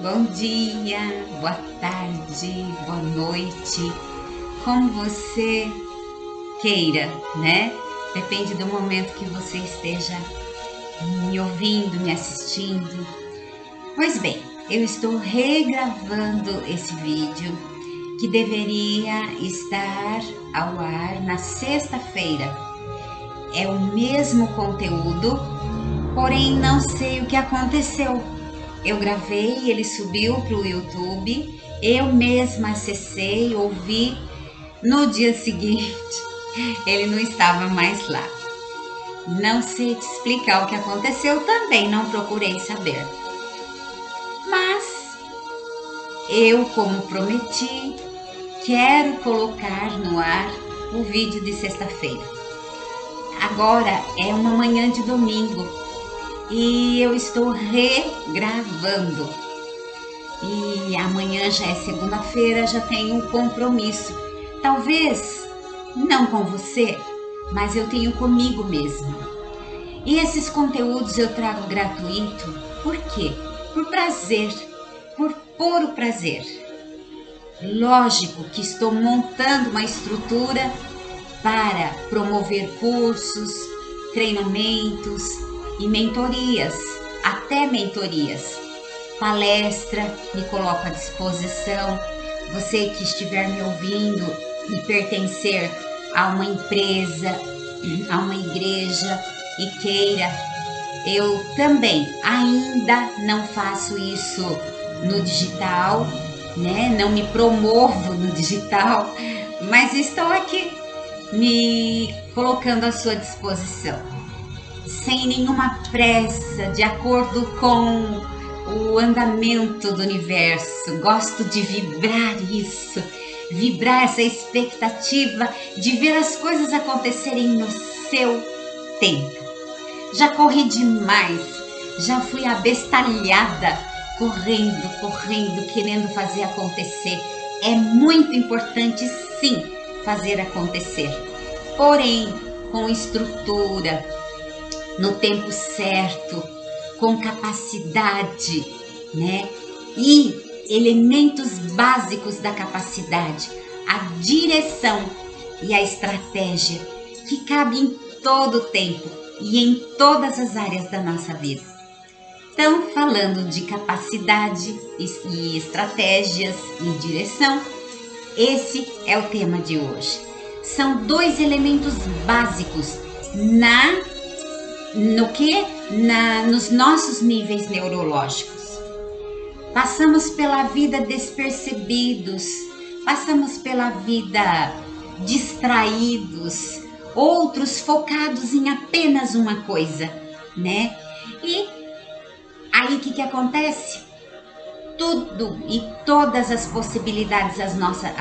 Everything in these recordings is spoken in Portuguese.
Bom dia, boa tarde, boa noite, como você queira, né? Depende do momento que você esteja me ouvindo, me assistindo. Pois bem, eu estou regravando esse vídeo que deveria estar ao ar na sexta-feira. É o mesmo conteúdo, porém não sei o que aconteceu. Eu gravei, ele subiu para o YouTube, eu mesma acessei, ouvi. No dia seguinte, ele não estava mais lá. Não sei te explicar o que aconteceu, também não procurei saber. Mas eu, como prometi, quero colocar no ar o vídeo de sexta-feira. Agora é uma manhã de domingo e eu estou regravando. E amanhã já é segunda-feira, já tenho um compromisso. Talvez não com você, mas eu tenho comigo mesmo. E esses conteúdos eu trago gratuito. Por quê? Por prazer, por puro prazer. Lógico que estou montando uma estrutura para promover cursos, treinamentos e mentorias, até mentorias. Palestra, me coloco à disposição. Você que estiver me ouvindo e pertencer a uma empresa, a uma igreja e queira, eu também ainda não faço isso no digital, né? Não me promovo no digital, mas estou aqui me colocando à sua disposição, sem nenhuma pressa, de acordo com o andamento do universo. Gosto de vibrar isso, vibrar essa expectativa de ver as coisas acontecerem no seu tempo. Já corri demais, já fui abestalhada, correndo, querendo fazer acontecer. É muito importante, sim, fazer acontecer, porém com estrutura, no tempo certo, com capacidade, né? E elementos básicos da capacidade, a direção e a estratégia que cabe em todo o tempo e em todas as áreas da nossa vida. Então, falando de capacidade e estratégias e direção, esse é o tema de hoje. São dois elementos básicos nos nossos níveis neurológicos. Passamos pela vida despercebidos, passamos pela vida distraídos, outros focados em apenas uma coisa, né? E aí o que acontece? Tudo e todas as possibilidades à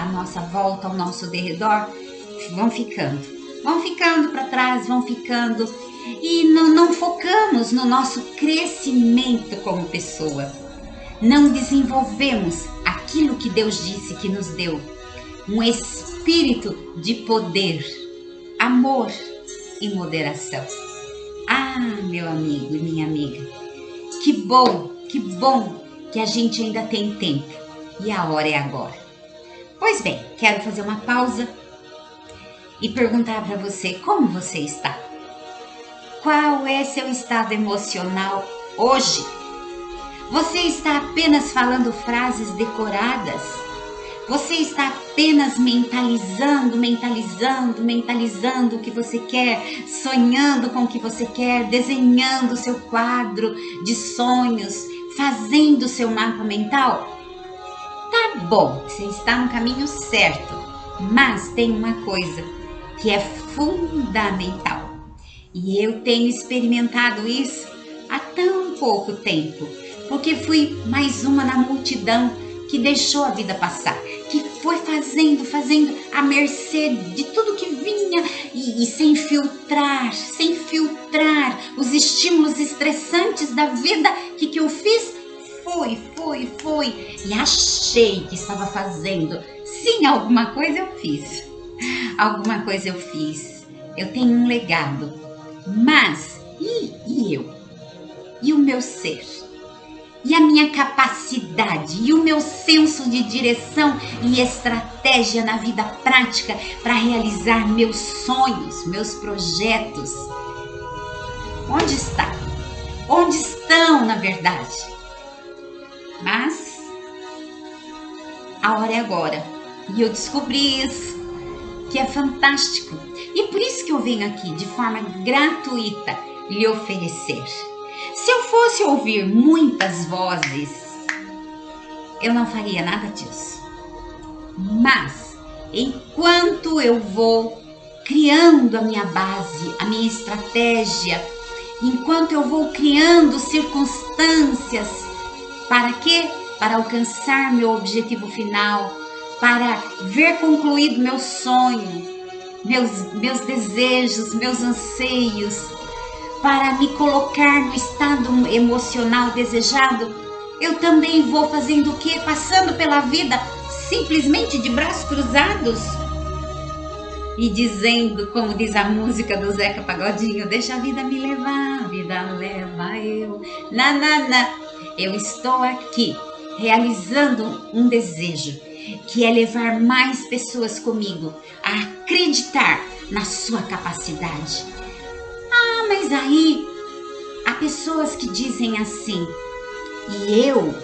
nossa volta, ao nosso derredor, vão ficando para trás, vão ficando, e não focamos no nosso crescimento como pessoa. Não desenvolvemos aquilo que Deus disse que nos deu, um espírito de poder, amor e moderação. Ah, meu amigo e minha amiga, que bom que a gente ainda tem tempo e a hora é agora. Pois bem, quero fazer uma pausa e perguntar para você como você está. Qual é seu estado emocional hoje? Você está apenas falando frases decoradas? Você está apenas mentalizando o que você quer, sonhando com o que você quer, desenhando seu quadro de sonhos, fazendo seu mapa mental? Tá bom, você está no caminho certo, mas tem uma coisa que é fundamental, e eu tenho experimentado isso há tão pouco tempo, porque fui mais uma na multidão que deixou a vida passar, que foi fazendo à mercê de tudo que vinha e sem filtrar os estímulos estressantes da vida. O que eu fiz? Fui e achei que estava fazendo. Sim, alguma coisa eu fiz. Eu tenho um legado, mas e eu? E o meu ser? e a minha capacidade e o meu senso de direção e estratégia na vida prática para realizar meus sonhos, meus projetos. Onde está? Onde estão, na verdade? Mas a hora é agora. E eu descobri isso, que é fantástico. E por isso que eu venho aqui de forma gratuita lhe oferecer. Se eu fosse ouvir muitas vozes, eu não faria nada disso. Mas, enquanto eu vou criando a minha base, a minha estratégia, enquanto eu vou criando circunstâncias, para quê? Para alcançar meu objetivo final, para ver concluído meu sonho, meus desejos, meus anseios, para me colocar no estado emocional desejado, eu também vou fazendo o quê? Passando pela vida simplesmente de braços cruzados e dizendo, como diz a música do Zeca Pagodinho, deixa a vida me levar, a vida leva eu. Eu estou aqui realizando um desejo, que é levar mais pessoas comigo a acreditar na sua capacidade. Ah, mas aí há pessoas que dizem assim, e eu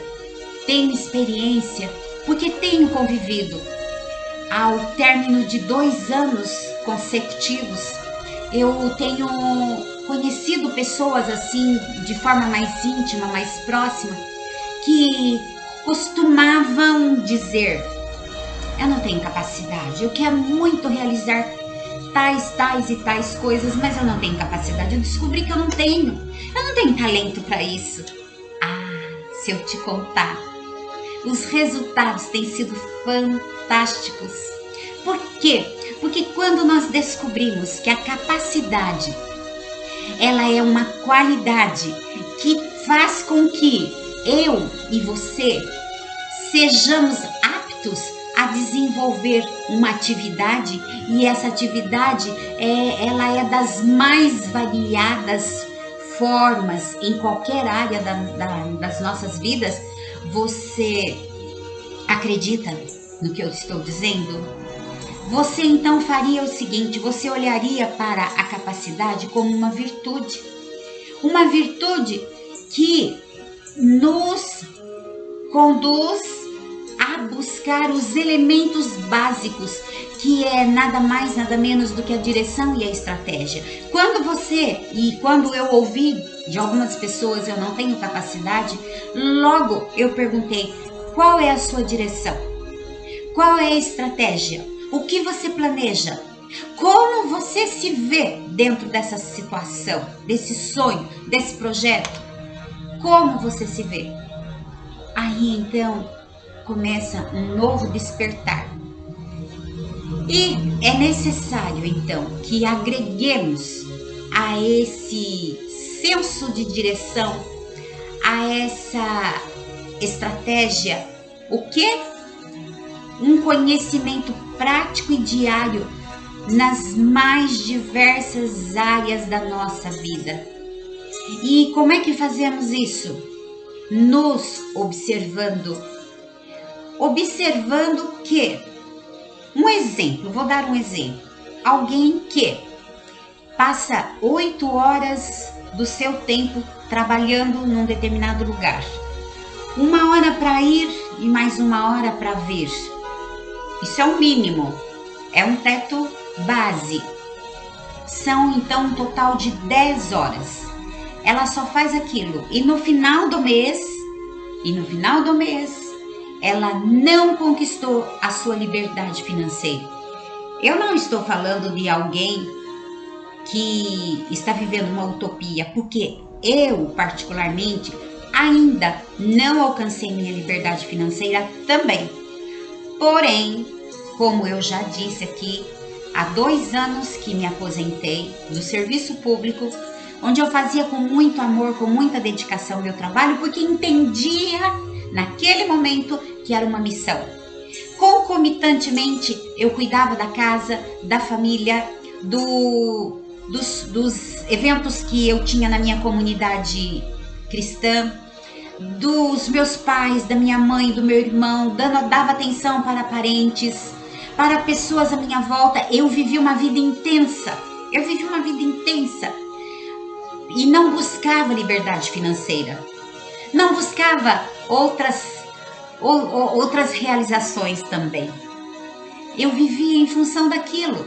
tenho experiência porque tenho convivido. Ao término de 2 anos consecutivos, eu tenho conhecido pessoas assim de forma mais íntima, mais próxima, que costumavam dizer: eu não tenho capacidade, eu quero muito realizar tais e tais coisas, mas eu não tenho capacidade. Eu descobri que eu não tenho talento para isso. Ah, se eu te contar, os resultados têm sido fantásticos. Por quê? Porque quando nós descobrimos que a capacidade, ela é uma qualidade que faz com que eu e você sejamos aptos a desenvolver uma atividade, e essa atividade ela é das mais variadas formas em qualquer área das nossas vidas. Você acredita no que eu estou dizendo? Você então faria o seguinte, você olharia para a capacidade como uma virtude que nos conduz a buscar os elementos básicos, que é nada mais, nada menos do que a direção e a estratégia. Quando eu ouvi de algumas pessoas, eu não tenho capacidade, logo eu perguntei, qual é a sua direção? Qual é a estratégia? O que você planeja? Como você se vê dentro dessa situação, desse sonho, desse projeto? Como você se vê? Aí então começa um novo despertar. E é necessário então que agreguemos a esse senso de direção, a essa estratégia, o quê? Um conhecimento prático e diário nas mais diversas áreas da nossa vida. E como é que fazemos isso? Nos observando que, vou dar um exemplo, alguém que passa 8 horas do seu tempo trabalhando num determinado lugar, 1 hora para ir e mais 1 hora para vir, isso é o mínimo, é um teto base, são então um total de 10 horas, ela só faz aquilo e no final do mês, ela não conquistou a sua liberdade financeira. Eu não estou falando de alguém que está vivendo uma utopia, porque eu, particularmente, ainda não alcancei minha liberdade financeira também. Porém, como eu já disse aqui, há 2 anos que me aposentei do serviço público, onde eu fazia com muito amor, com muita dedicação meu trabalho, porque entendia naquele momento que era uma missão. Concomitantemente, eu cuidava da casa, da família, dos eventos que eu tinha na minha comunidade cristã, dos meus pais, da minha mãe, do meu irmão, dava atenção para parentes, para pessoas à minha volta. Eu vivi uma vida intensa. E não buscava liberdade financeira. Não buscava outras realizações também. Eu vivia em função daquilo.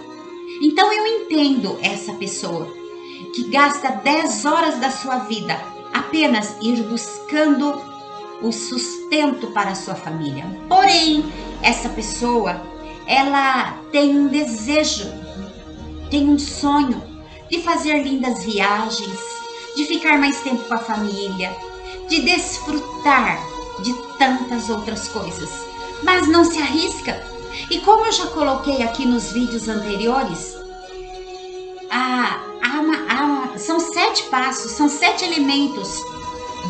Então eu entendo essa pessoa que gasta 10 horas da sua vida apenas ir buscando o sustento para a sua família. Porém, essa pessoa, ela tem um desejo, tem um sonho de fazer lindas viagens, de ficar mais tempo com a família, de desfrutar de tantas outras coisas, mas não se arrisca. E como eu já coloquei aqui nos vídeos anteriores, são 7 passos, são 7 elementos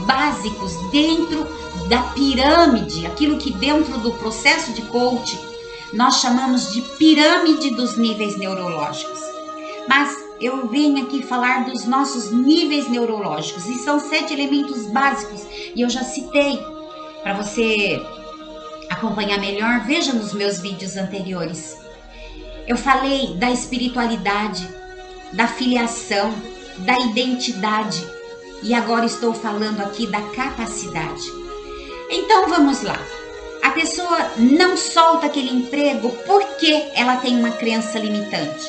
básicos dentro da pirâmide, aquilo que dentro do processo de coaching nós chamamos de pirâmide dos níveis neurológicos. Mas eu venho aqui falar dos nossos níveis neurológicos e são 7 elementos básicos e eu já citei. Para você acompanhar melhor, veja nos meus vídeos anteriores. Eu falei da espiritualidade, da filiação, da identidade e agora estou falando aqui da capacidade. Então vamos lá. A pessoa não solta aquele emprego porque ela tem uma crença limitante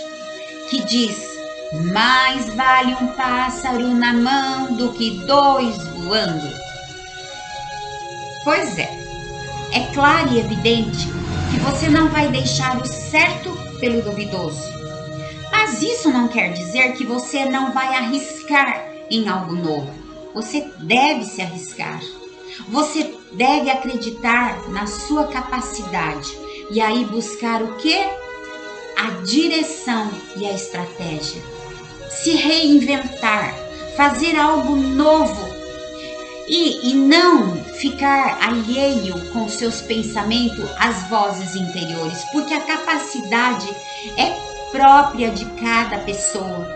que diz: mais vale um pássaro na mão do que 2 voando. Pois é claro e evidente que você não vai deixar o certo pelo duvidoso. Mas isso não quer dizer que você não vai arriscar em algo novo. Você deve se arriscar. Você deve acreditar na sua capacidade e aí buscar o quê? A direção e a estratégia. Se reinventar, fazer algo novo e não ficar alheio com seus pensamentos às vozes interiores, porque a capacidade é própria de cada pessoa,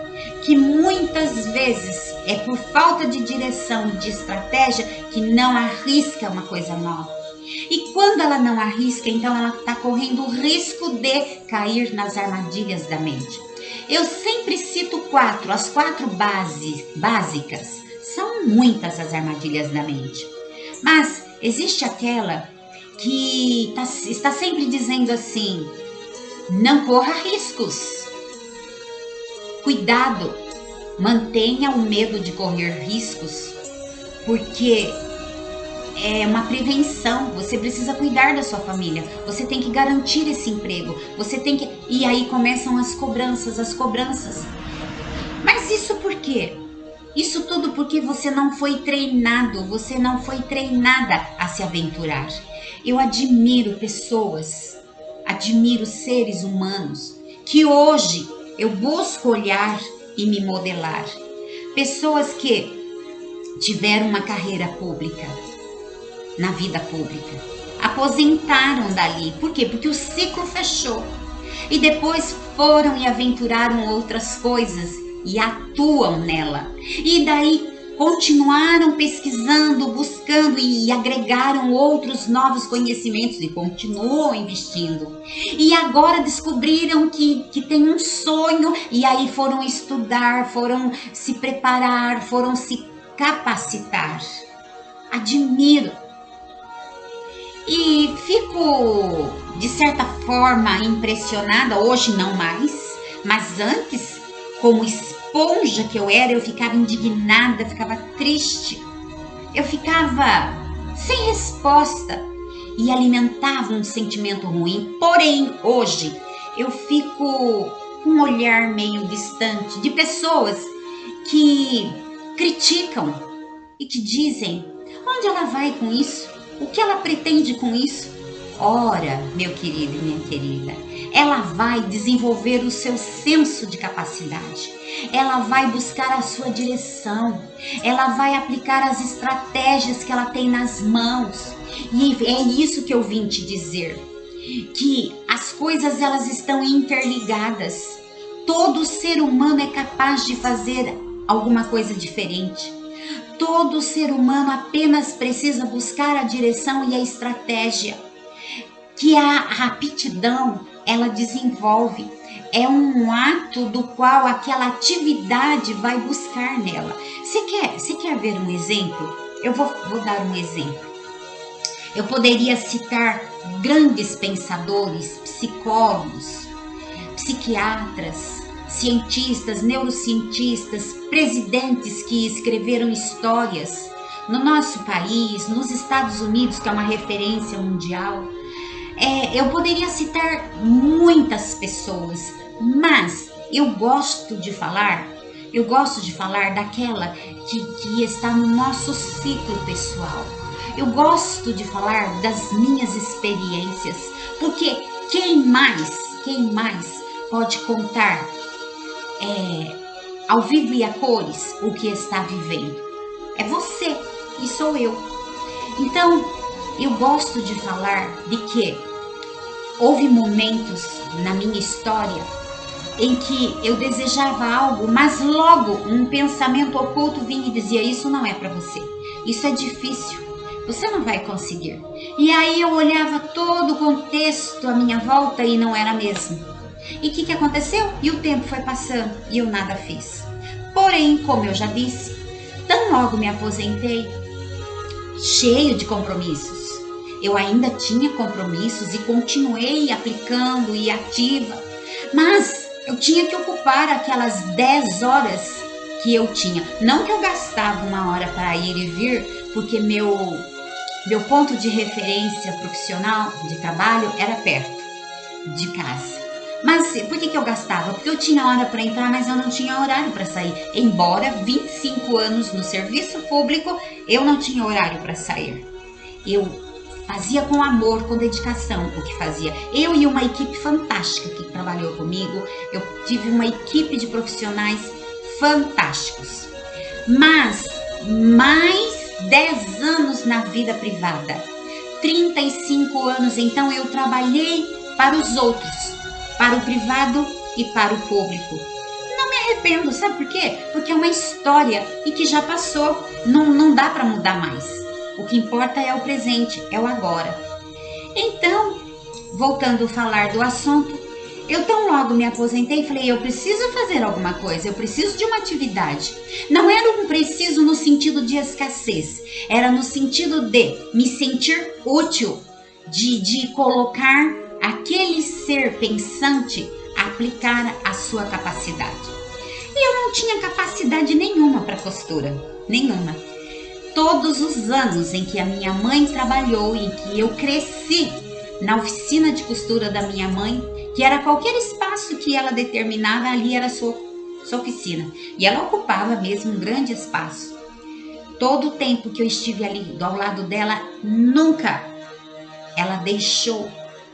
que muitas vezes é por falta de direção e de estratégia que não arrisca uma coisa nova. E quando ela não arrisca, então ela está correndo o risco de cair nas armadilhas da mente. Eu sempre cito as 4 básicas. São muitas as armadilhas da mente. Mas existe aquela que está sempre dizendo assim: não corra riscos. Cuidado, mantenha o medo de correr riscos, porque é uma prevenção. Você precisa cuidar da sua família, você tem que garantir esse emprego, e aí começam as cobranças. Mas isso por quê? Isso tudo porque você não foi treinado, você não foi treinada a se aventurar. Eu admiro pessoas, admiro seres humanos que hoje eu busco olhar e me modelar. Pessoas que tiveram uma carreira pública, na vida pública, aposentaram dali. Por quê? Porque o ciclo fechou. E depois foram e aventuraram outras coisas e atuam nela. E daí continuaram pesquisando, buscando e agregaram outros novos conhecimentos e continuam investindo. E agora descobriram que tem um sonho e aí foram estudar, foram se preparar, foram se capacitar. Admiro. E fico, de certa forma, impressionada, hoje não mais, mas antes, como esponja que eu era, eu ficava indignada, ficava triste, eu ficava sem resposta e alimentava um sentimento ruim. Porém, hoje, eu fico com um olhar meio distante de pessoas que criticam e que dizem: onde ela vai com isso? O que ela pretende com isso? Ora, meu querido e minha querida, ela vai desenvolver o seu senso de capacidade, ela vai buscar a sua direção, ela vai aplicar as estratégias que ela tem nas mãos. E é isso que eu vim te dizer, que as coisas elas estão interligadas. Todo ser humano é capaz de fazer alguma coisa diferente. Todo ser humano apenas precisa buscar a direção e a estratégia que a aptidão ela desenvolve. É um ato do qual aquela atividade vai buscar nela. Você quer ver um exemplo? Eu vou dar um exemplo. Eu poderia citar grandes pensadores, psicólogos, psiquiatras, cientistas, neurocientistas, presidentes que escreveram histórias no nosso país, nos Estados Unidos, que é uma referência mundial. Eu poderia citar muitas pessoas, mas eu gosto de falar daquela que está no nosso ciclo pessoal. Eu gosto de falar das minhas experiências, porque quem mais pode contar ao vivo e a cores o que está vivendo? É você e sou eu. Então, eu gosto de falar de que houve momentos na minha história em que eu desejava algo, mas logo um pensamento oculto vinha e dizia: isso não é para você, isso é difícil, você não vai conseguir. E aí eu olhava todo o contexto à minha volta e não era mesmo. E o que aconteceu? E o tempo foi passando e eu nada fiz. Porém, como eu já disse, tão logo me aposentei, cheio de compromissos. Eu ainda tinha compromissos e continuei aplicando e ativa, mas eu tinha que ocupar aquelas 10 horas que eu tinha. Não que eu gastava 1 hora para ir e vir, porque meu ponto de referência profissional de trabalho era perto de casa. Mas por que eu gastava? Porque eu tinha hora para entrar, mas eu não tinha horário para sair. Embora 25 anos no serviço público, eu não tinha horário para sair. Eu fazia com amor, com dedicação o que fazia. Eu e uma equipe fantástica que trabalhou comigo. Eu tive uma equipe de profissionais fantásticos. Mas mais 10 anos na vida privada. 35 anos, então eu trabalhei para os outros, para o privado e para o público. Não me arrependo, sabe por quê? Porque é uma história e que já passou, não dá para mudar mais. O que importa é o presente, é o agora. Então, voltando a falar do assunto, eu tão logo me aposentei e falei: eu preciso fazer alguma coisa, eu preciso de uma atividade. Não era um preciso no sentido de escassez, era no sentido de me sentir útil, de colocar aquele ser pensante aplicar a sua capacidade. E eu não tinha capacidade nenhuma para costura, nenhuma. Todos os anos em que a minha mãe trabalhou, em que eu cresci na oficina de costura da minha mãe, que era qualquer espaço que ela determinava, ali era sua oficina. E ela ocupava mesmo um grande espaço. Todo o tempo que eu estive ali ao lado dela, nunca ela deixou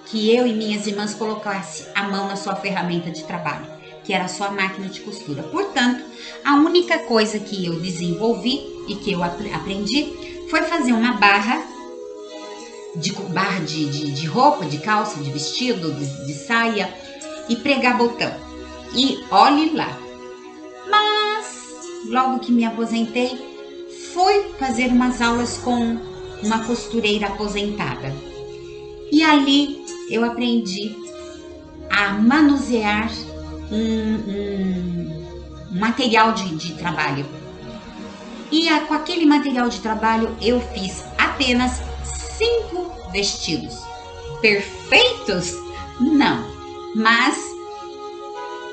que eu e minhas irmãs colocasse a mão na sua ferramenta de trabalho, que era a sua máquina de costura. Portanto, a única coisa que eu desenvolvi e que eu aprendi foi fazer uma barra de roupa, de calça, de vestido, de saia e pregar botão. E olhe lá. Mas, logo que me aposentei, fui fazer umas aulas com uma costureira aposentada. E ali eu aprendi a manusear um material de trabalho. E com aquele material de trabalho eu fiz apenas 5 vestidos. Perfeitos? Não, mas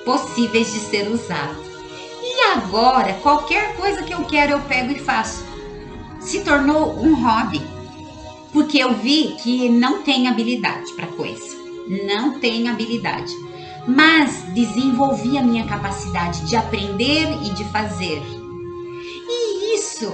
possíveis de ser usados. E agora, qualquer coisa que eu quero, eu pego e faço. Se tornou um hobby, porque eu vi que não tem habilidade para coisa. Não tem habilidade. Mas desenvolvi a minha capacidade de aprender e de fazer. E isso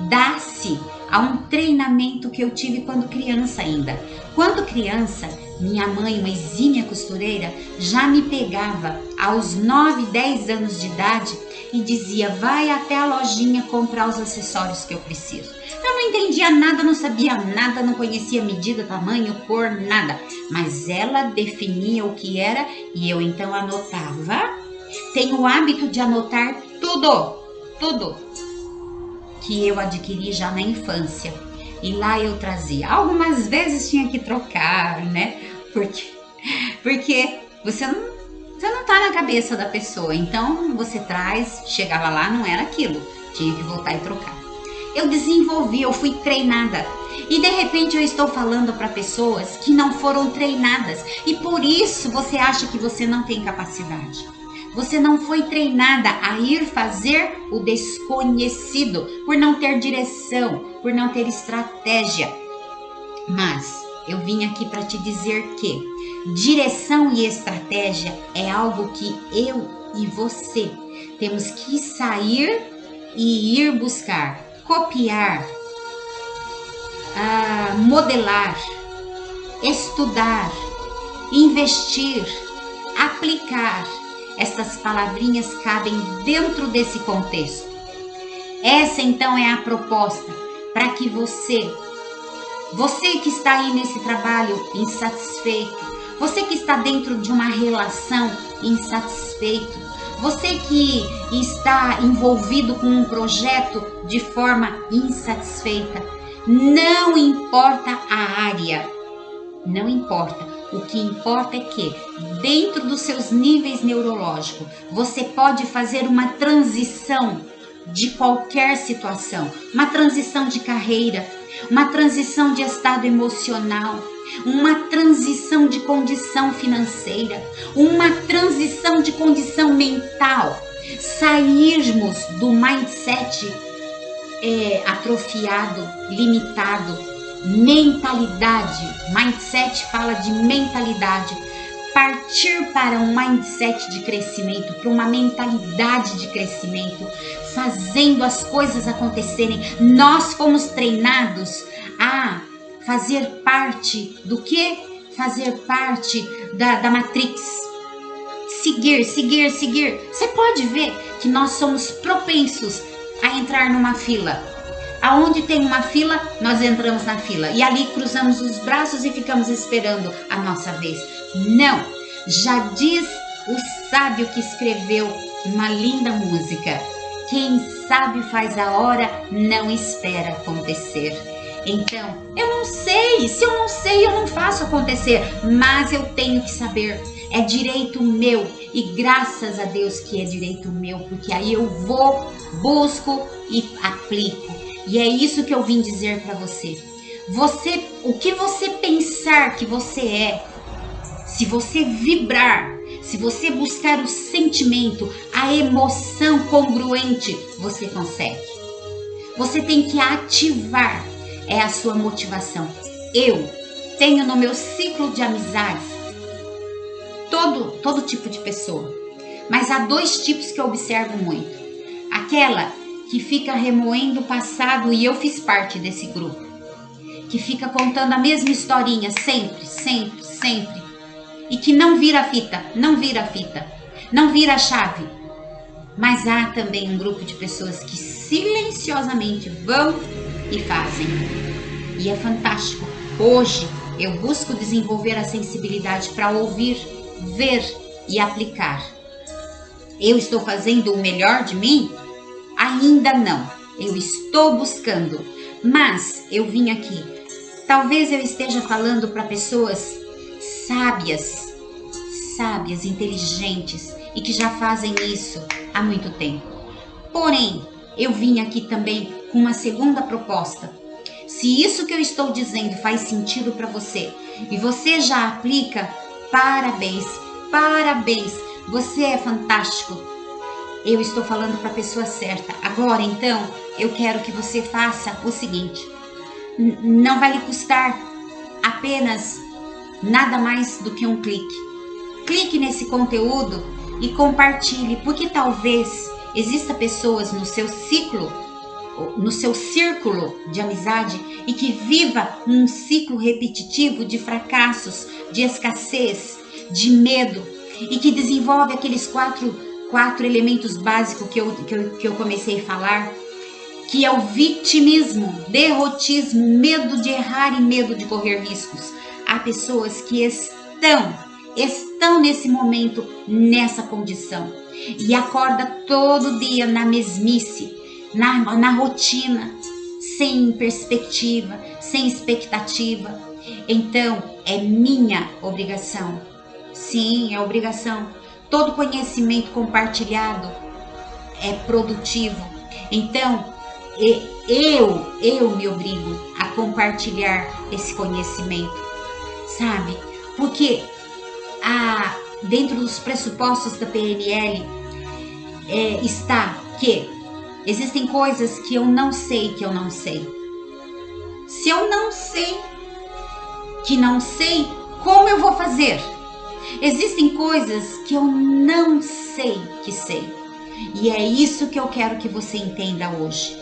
dá-se a um treinamento que eu tive quando criança ainda. Quando criança, minha mãe, uma exímia costureira, já me pegava aos 9, 10 anos de idade e dizia: vai até a lojinha comprar os acessórios que eu preciso. Eu não entendia nada, não sabia nada, não conhecia medida, tamanho, cor, nada. Mas ela definia o que era e eu então anotava. Tenho o hábito de anotar tudo que eu adquiri já na infância. E lá eu trazia. Algumas vezes tinha que trocar, né? Porque você não tá na cabeça da pessoa. Então você traz, chegava lá, não era aquilo. Tinha que voltar e trocar. Eu desenvolvi, eu fui treinada. E de repente eu estou falando para pessoas que não foram treinadas. E por isso você acha que você não tem capacidade. Você não foi treinada a ir fazer o desconhecido, por não ter direção, por não ter estratégia. Mas eu vim aqui para te dizer que direção e estratégia é algo que eu e você temos que sair e ir buscar, copiar, modelar, estudar, investir, aplicar. Essas palavrinhas cabem dentro desse contexto. Essa então é a proposta para que você que está aí nesse trabalho insatisfeito, você que está dentro de uma relação insatisfeito, você que está envolvido com um projeto de forma insatisfeita, não importa a área, não importa. O que importa é que, dentro dos seus níveis neurológicos, você pode fazer uma transição de qualquer situação, uma transição de carreira, uma transição de estado emocional, uma transição de condição financeira, uma transição de condição mental, sairmos do mindset atrofiado, limitado, mentalidade. Mindset fala de mentalidade. Partir para um mindset de crescimento, para uma mentalidade de crescimento, fazendo as coisas acontecerem. Nós fomos treinados a fazer parte do que? Fazer parte da Matrix. Seguir. Você pode ver que nós somos propensos a entrar numa fila. Aonde tem uma fila, nós entramos na fila e ali cruzamos os braços e ficamos esperando a nossa vez. Não, já diz o sábio que escreveu uma linda música: quem sabe faz a hora, não espera acontecer. Então, eu não sei, se eu não sei, eu não faço acontecer, mas eu tenho que saber. É direito meu e graças a Deus que é direito meu, porque aí eu vou, busco e aplico. E é isso que eu vim dizer para você. O que você pensar que você é, se você vibrar, se você buscar o sentimento, a emoção congruente, você consegue. Você tem que ativar a sua motivação. Eu tenho no meu ciclo de amizades todo tipo de pessoa, mas há dois tipos que eu observo muito. Aquela que fica remoendo o passado, e eu fiz parte desse grupo, que fica contando a mesma historinha sempre, e que não vira a fita, não vira a chave. Mas há também um grupo de pessoas que silenciosamente vão e fazem, e é fantástico. Hoje eu busco desenvolver a sensibilidade para ouvir, ver e aplicar. Eu estou fazendo o melhor de mim? Ainda não, eu estou buscando, mas eu vim aqui. Talvez eu esteja falando para pessoas sábias, inteligentes e que já fazem isso há muito tempo. Porém, eu vim aqui também com uma segunda proposta. Se isso que eu estou dizendo faz sentido para você e você já aplica, parabéns, você é fantástico. Eu estou falando para a pessoa certa. Agora, então, eu quero que você faça o seguinte. Não vai lhe custar apenas nada mais do que um clique. Clique nesse conteúdo e compartilhe, porque talvez exista pessoas no seu círculo de amizade e que viva um ciclo repetitivo de fracassos, de escassez, de medo e que desenvolve aqueles quatro elementos básicos que eu comecei a falar, que é o vitimismo, derrotismo, medo de errar e medo de correr riscos. Há pessoas que estão nesse momento, nessa condição, e acorda todo dia na mesmice, na rotina, sem perspectiva, sem expectativa. Então, é minha obrigação. Sim, é obrigação. Todo conhecimento compartilhado é produtivo. Então, eu me obrigo a compartilhar esse conhecimento, sabe? Porque dentro dos pressupostos da PNL está que existem coisas que eu não sei que eu não sei. Se eu não sei que não sei, como eu vou fazer? Existem coisas que eu não sei que sei. E é isso que eu quero que você entenda hoje.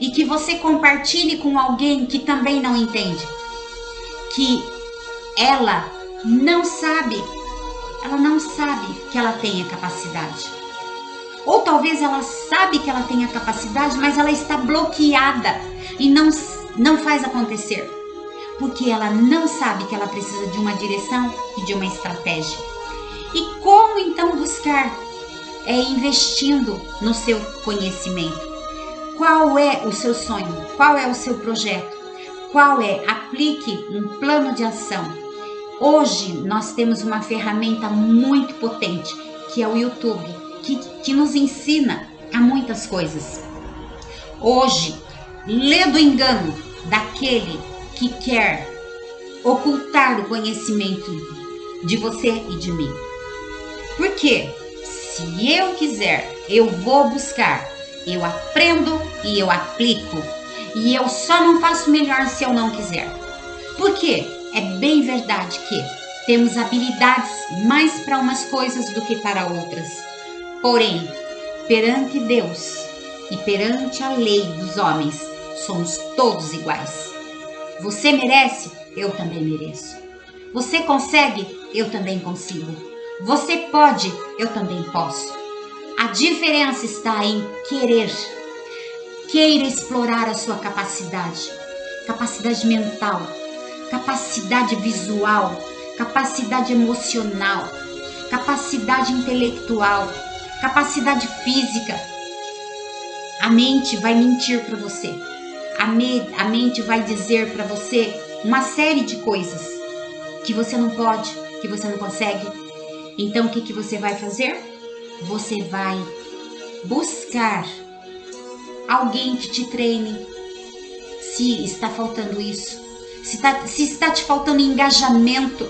E que você compartilhe com alguém que também não entende. Que ela não sabe que ela tem a capacidade. Ou talvez ela sabe que ela tem a capacidade, mas ela está bloqueada e não faz acontecer. Porque ela não sabe que ela precisa de uma direção e de uma estratégia. E como então buscar? É investindo no seu conhecimento. Qual é o seu sonho? Qual é o seu projeto? Aplique um plano de ação. Hoje nós temos uma ferramenta muito potente, que é o YouTube, que nos ensina a muitas coisas. Hoje, lê do engano daquele que quer ocultar o conhecimento de você e de mim. Por quê? Se eu quiser, eu vou buscar, eu aprendo e eu aplico. E eu só não faço melhor se eu não quiser. Por quê? É bem verdade que temos habilidades mais para umas coisas do que para outras. Porém, perante Deus e perante a lei dos homens, somos todos iguais. Você merece? Eu também mereço. Você consegue? Eu também consigo. Você pode? Eu também posso. A diferença está em querer. Queira explorar a sua capacidade. Capacidade mental, capacidade visual, capacidade emocional, capacidade intelectual, capacidade física. A mente vai mentir para você. A mente vai dizer para você uma série de coisas que você não pode, que você não consegue. Então, o que você vai fazer? Você vai buscar alguém que te treine. Se está faltando isso, se está te faltando engajamento,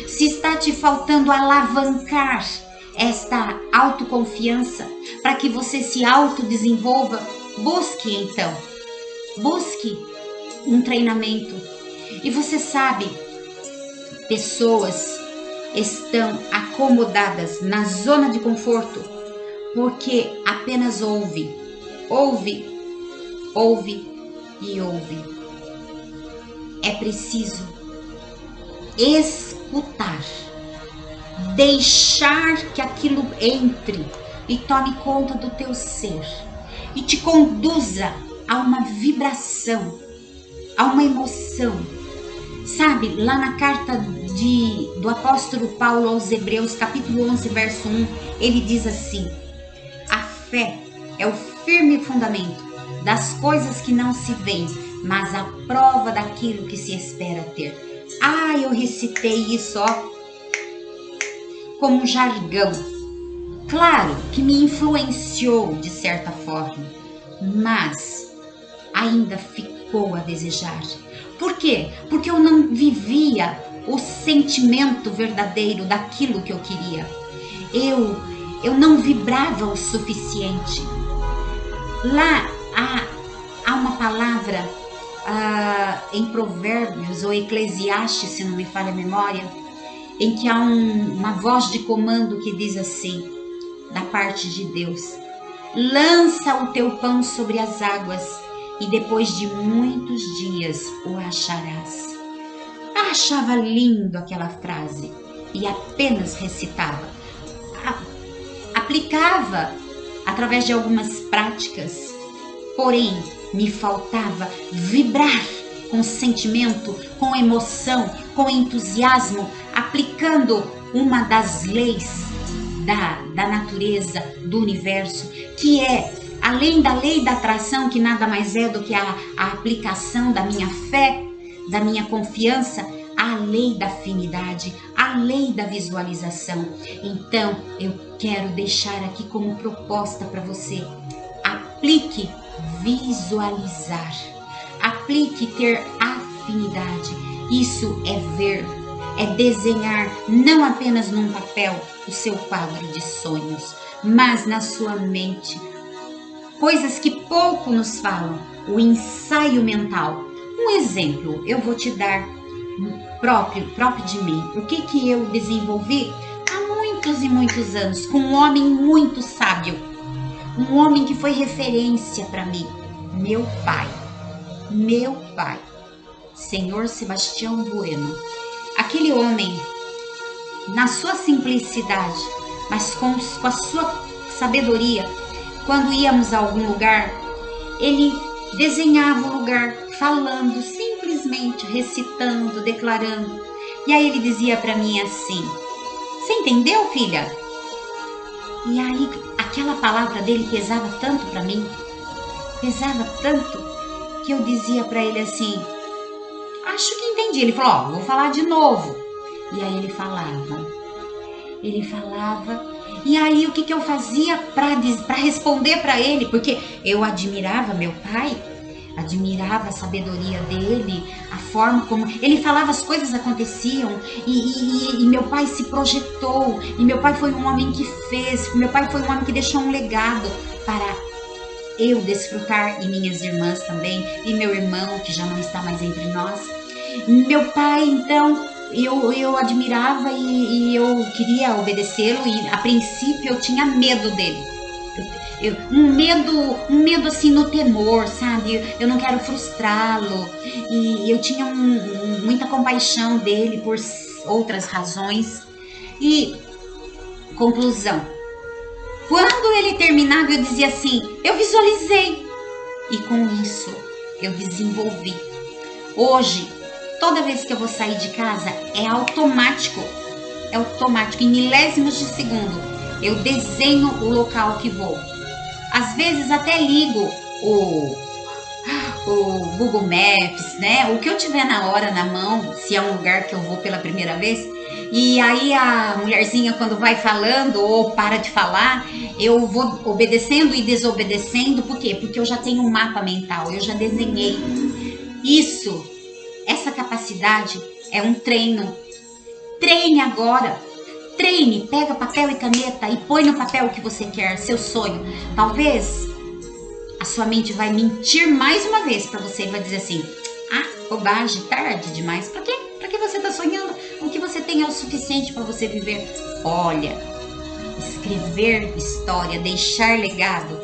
se está te faltando alavancar esta autoconfiança para que você se autodesenvolva, busque então. Busque um treinamento. E você sabe, pessoas estão acomodadas na zona de conforto porque apenas ouve e ouve. É preciso escutar, deixar que aquilo entre e tome conta do teu ser e te conduza a uma vibração, a uma emoção. Sabe, lá na carta do apóstolo Paulo aos Hebreus, capítulo 11, verso 1, ele diz assim: a fé é o firme fundamento das coisas que não se veem, mas a prova daquilo que se espera ter. Eu recitei isso, como um jargão. Claro que me influenciou de certa forma, mas ainda ficou a desejar. Por quê? Porque eu não vivia o sentimento verdadeiro daquilo que eu queria. Eu não vibrava o suficiente. Lá há uma palavra em Provérbios ou Eclesiastes, se não me falha a memória, em que há uma voz de comando que diz assim, da parte de Deus: lança o teu pão sobre as águas e depois de muitos dias o acharás. Eu achava lindo aquela frase e apenas recitava. Aplicava através de algumas práticas, porém me faltava vibrar com sentimento, com emoção, com entusiasmo, aplicando uma das leis da natureza, do universo, que é além da lei da atração, que nada mais é do que a aplicação da minha fé, da minha confiança, a lei da afinidade, a lei da visualização. Então, eu quero deixar aqui como proposta para você: aplique visualizar, aplique ter afinidade. Isso é ver, é desenhar não apenas num papel o seu quadro de sonhos, mas na sua mente. Coisas que pouco nos falam, o ensaio mental. Um exemplo, eu vou te dar próprio de mim. O que eu desenvolvi há muitos e muitos anos, com um homem muito sábio, um homem que foi referência para mim, meu pai, Senhor Sebastião Bueno. Aquele homem, na sua simplicidade, mas com a sua sabedoria, quando íamos a algum lugar, ele desenhava o lugar falando, simplesmente recitando, declarando. E aí ele dizia para mim assim: você entendeu, filha? E aí aquela palavra dele pesava tanto para mim, pesava tanto, que eu dizia para ele assim: acho que entendi. Ele falou: vou falar de novo. E aí ele falava, e aí o que eu fazia para responder para ele? Porque eu admirava meu pai, admirava a sabedoria dele, a forma como ele falava, as coisas aconteciam, e meu pai se projetou, e meu pai foi um homem que fez, meu pai foi um homem que deixou um legado para eu desfrutar, e minhas irmãs também, e meu irmão, que já não está mais entre nós. Meu pai, então, eu admirava e eu queria obedecê-lo, e a princípio eu tinha medo dele. Um medo assim no temor, sabe? Eu não quero frustrá-lo, e eu tinha muita compaixão dele por outras razões. E conclusão, quando ele terminava, eu dizia assim: eu visualizei, e com isso eu desenvolvi. Hoje, toda vez que eu vou sair de casa, é automático, em milésimos de segundo, eu desenho o local que vou. Às vezes até ligo o Google Maps, né? O que eu tiver na hora na mão, se é um lugar que eu vou pela primeira vez. E aí a mulherzinha, quando vai falando ou para de falar, eu vou obedecendo e desobedecendo. Por quê? Porque eu já tenho um mapa mental, eu já desenhei. Essa capacidade é um treino. Treine agora. Treine, pega papel e caneta e põe no papel o que você quer, seu sonho. Talvez a sua mente vai mentir mais uma vez para você e vai dizer assim: bobagem, tarde demais. Para quê? Para que você está sonhando? O que você tem é o suficiente para você viver. Olha, escrever história, deixar legado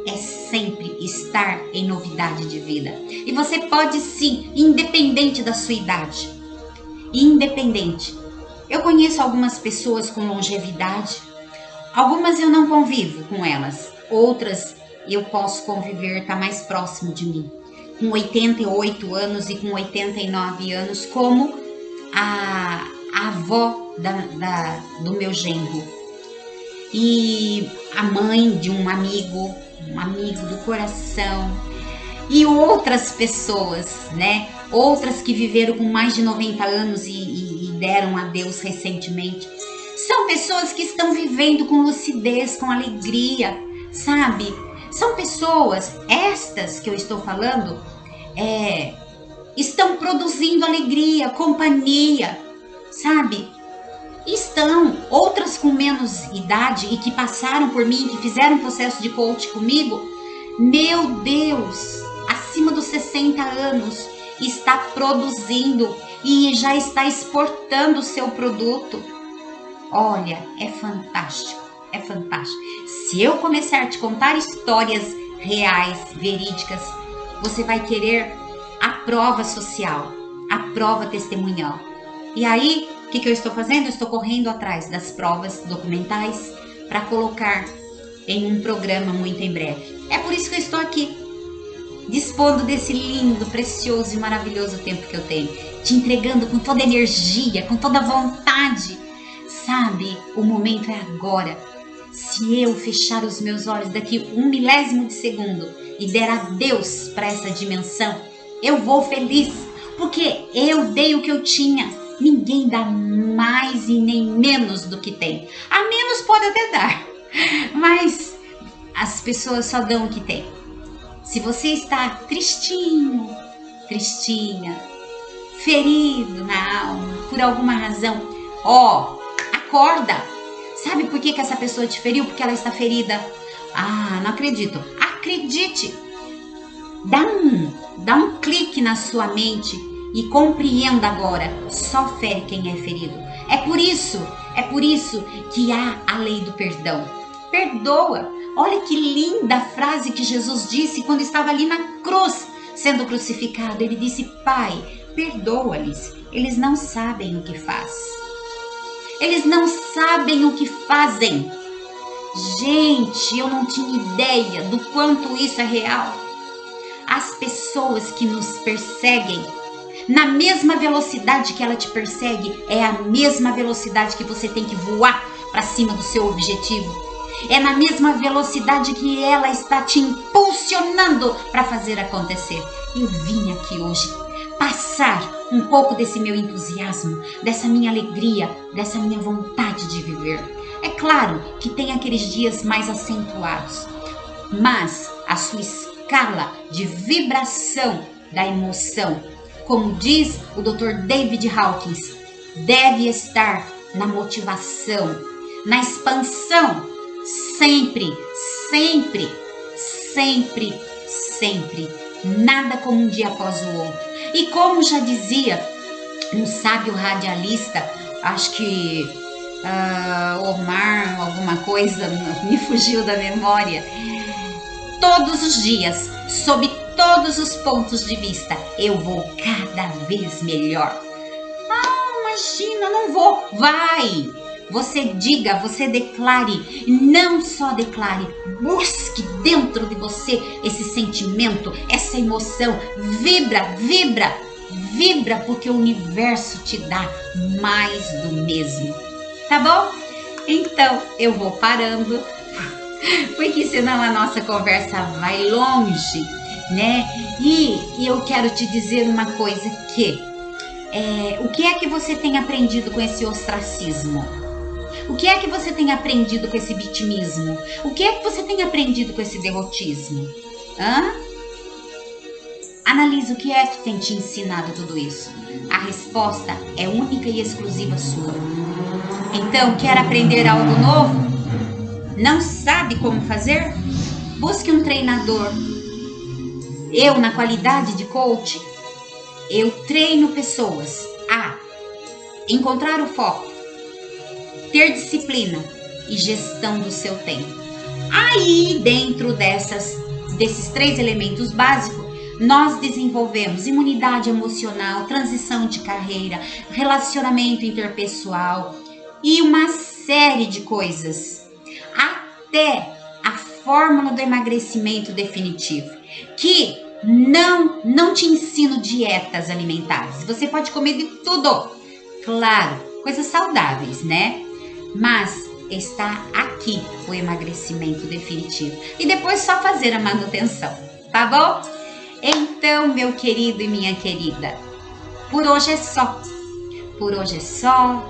é sempre estar em novidade de vida. E você pode sim, independente da sua idade. Independente. Eu conheço algumas pessoas com longevidade, algumas eu não convivo com elas, outras eu posso conviver, tá mais próximo de mim, com 88 anos e com 89 anos, como a avó do meu genro, e a mãe de um amigo do coração, e outras pessoas, né? Outras que viveram com mais de 90 anos e deram a Deus recentemente. São pessoas que estão vivendo com lucidez, com alegria, sabe? São pessoas, estas que eu estou falando, estão produzindo alegria, companhia, sabe? Estão outras com menos idade e que passaram por mim, que fizeram um processo de coach comigo. Meu Deus, acima dos 60 anos, está produzindo e já está exportando o seu produto. Olha, é fantástico, é fantástico. Se eu começar a te contar histórias reais, verídicas, você vai querer a prova social, a prova testemunhal. E aí, o que eu estou fazendo? Eu estou correndo atrás das provas documentais para colocar em um programa muito em breve. É por isso que eu estou aqui, dispondo desse lindo, precioso e maravilhoso tempo que eu tenho, te entregando com toda energia, com toda vontade. Sabe, o momento é agora. se eu fechar os meus olhos daqui 1 milésimo de segundo e der adeus para essa dimensão, eu vou feliz, porque eu dei o que eu tinha. Ninguém dá mais e nem menos do que tem. A menos pode até dar, mas as pessoas só dão o que tem. Se você está tristinho, tristinha, ferido na alma, por alguma razão, acorda. Sabe por que essa pessoa te feriu? Porque ela está ferida. Ah, não acredito. Acredite. Dá um clique na sua mente e compreenda agora. Só fere quem é ferido. É por isso que há a lei do perdão. Perdoa. Olha que linda a frase que Jesus disse quando estava ali na cruz, sendo crucificado. Ele disse: Pai, perdoa-lhes. Eles não sabem o que fazem. Eles não sabem o que fazem. Gente, eu não tinha ideia do quanto isso é real. As pessoas que nos perseguem, na mesma velocidade que ela te persegue, é a mesma velocidade que você tem que voar para cima do seu objetivo. É na mesma velocidade que ela está te impulsionando para fazer acontecer. Eu vim aqui hoje passar um pouco desse meu entusiasmo, dessa minha alegria, dessa minha vontade de viver. É claro que tem aqueles dias mais acentuados, mas a sua escala de vibração da emoção, como diz o Dr. David Hawkins, deve estar na motivação, na expansão, sempre, sempre, sempre, sempre. Nada como um dia após o outro. E como já dizia um sábio radialista, acho que Omar, alguma coisa, me fugiu da memória, todos os dias, sob todos os pontos de vista, eu vou cada vez melhor. Ah, imagina, não vou. Vai! Você diga, você declare, não só declare, busque dentro de você esse sentimento, essa emoção, vibra, vibra, vibra, porque o universo te dá mais do mesmo, tá bom? Então eu vou parando, porque senão a nossa conversa vai longe, né? E eu quero te dizer uma coisa que, o que é que você tem aprendido com esse ostracismo? O que é que você tem aprendido com esse vitimismo? O que é que você tem aprendido com esse derrotismo? Analise o que é que tem te ensinado tudo isso. A resposta é única e exclusiva sua. Então, quer aprender algo novo? Não sabe como fazer? Busque um treinador. Eu, na qualidade de coach, eu treino pessoas a encontrar o foco, ter disciplina e gestão do seu tempo. Aí, dentro desses 3 elementos básicos, nós desenvolvemos imunidade emocional, transição de carreira, relacionamento interpessoal e uma série de coisas. Até a fórmula do emagrecimento definitivo, que não te ensino dietas alimentares. Você pode comer de tudo. Claro, coisas saudáveis, né? Mas está aqui o emagrecimento definitivo. E depois só fazer a manutenção, tá bom? Então, meu querido e minha querida, por hoje é só. Por hoje é só.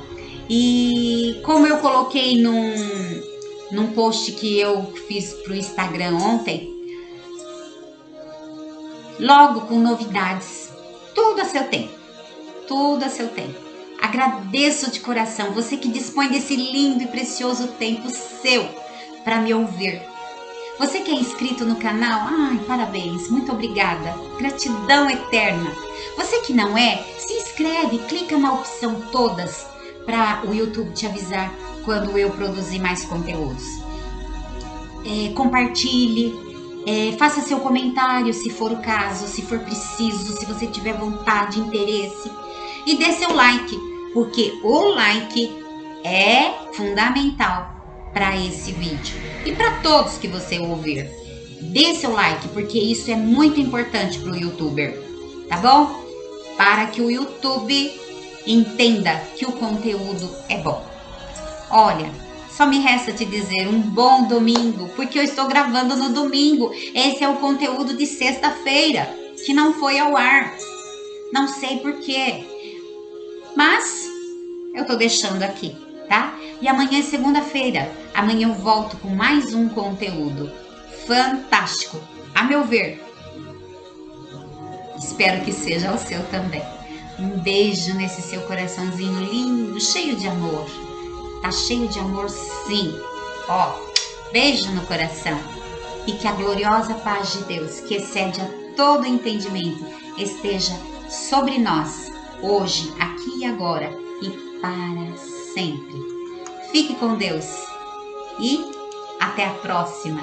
E como eu coloquei num post que eu fiz pro Instagram ontem, logo com novidades, tudo a seu tempo. Tudo a seu tempo. Agradeço de coração você que dispõe desse lindo e precioso tempo seu para me ouvir. Você que é inscrito no canal, parabéns, muito obrigada, gratidão eterna. Você que não é, se inscreve, clica na opção todas para o YouTube te avisar quando eu produzir mais conteúdos. Compartilhe, faça seu comentário se for o caso, se for preciso, se você tiver vontade, interesse. E dê seu like, porque o like é fundamental para esse vídeo e para todos que você ouvir. Dê seu like, porque isso é muito importante para o youtuber, tá bom? Para que o YouTube entenda que o conteúdo é bom. Olha, Só me resta te dizer um bom domingo, porque eu estou gravando no domingo. Esse é o conteúdo de sexta-feira, que não foi ao ar. Não sei porquê, mas eu tô deixando aqui, tá? E amanhã é segunda-feira. Amanhã eu volto com mais um conteúdo fantástico, a meu ver. Espero que seja o seu também. Um beijo nesse seu coraçãozinho lindo, cheio de amor. Tá cheio de amor, sim. Ó, beijo no coração. E que a gloriosa paz de Deus, que excede a todo entendimento, esteja sobre nós, hoje, aqui e agora e para sempre. Fique com Deus e até a próxima.